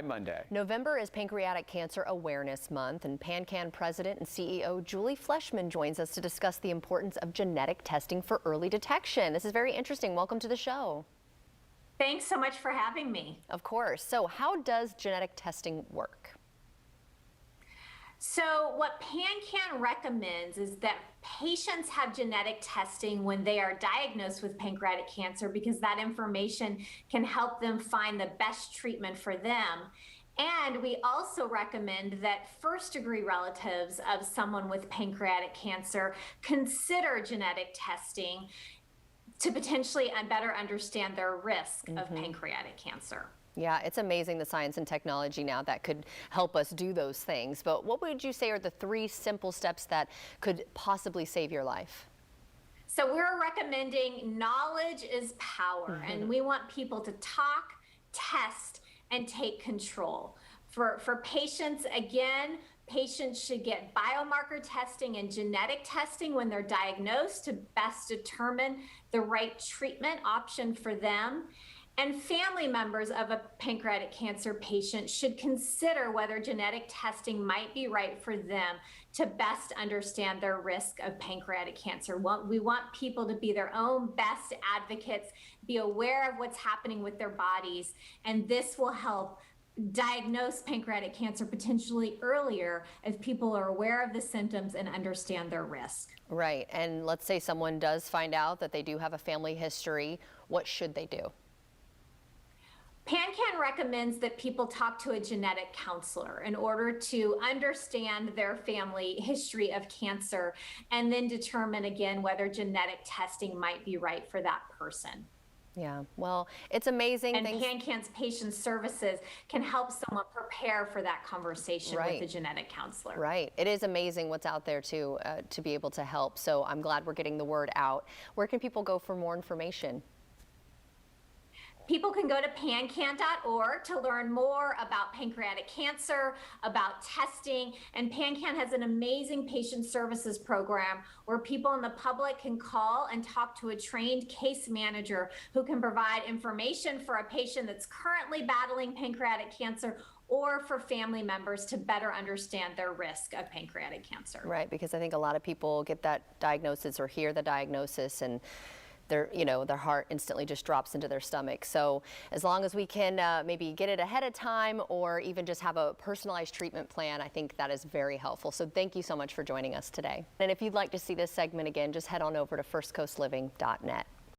Monday. November is Pancreatic Cancer Awareness Month, and PanCan President and CEO Fleshman joins us to discuss the importance of genetic testing for early detection. This is very interesting. Welcome to the show. Thanks so much for having me. Of course. So how does genetic testing work? So what PanCan recommends is that patients have genetic testing when they are diagnosed with pancreatic cancer because that information can help them find the best treatment for them. And we also recommend that first-degree relatives of someone with pancreatic cancer consider genetic testing to potentially better understand their risk of pancreatic cancer. Yeah, it's amazing the science and technology now that could help us do those things. But what would you say are the 3 simple steps that could possibly save your life? So we're recommending knowledge is power, and we want people to talk, test, and take control. For patients, again, patients should get biomarker testing and genetic testing when they're diagnosed to best determine the right treatment option for them. And family members of a pancreatic cancer patient should consider whether genetic testing might be right for them to best understand their risk of pancreatic cancer. We want people to be their own best advocates, be aware of what's happening with their bodies, and this will help diagnose pancreatic cancer potentially earlier if people are aware of the symptoms and understand their risk. Right, and let's say someone does find out that they do have a family history. What should they do? PanCan recommends that people talk to a genetic counselor in order to understand their family history of cancer and then determine again whether genetic testing might be right for that person. Yeah, well, it's amazing. And PanCan's patient services can help someone prepare for that conversation with a genetic counselor. Right. It is amazing what's out there to be able to help. So I'm glad we're getting the word out. Where can people go for more information? People can go to pancan.org to learn more about pancreatic cancer, about testing, and PanCan has an amazing patient services program where people in the public can call and talk to a trained case manager who can provide information for a patient that's currently battling pancreatic cancer or for family members to better understand their risk of pancreatic cancer. Right, because I think a lot of people get that diagnosis or hear the diagnosis and their heart instantly just drops into their stomach. So as long as we can maybe get it ahead of time or even just have a personalized treatment plan, I think that is very helpful. So thank you so much for joining us today. And if you'd like to see this segment again, just head on over to firstcoastliving.net.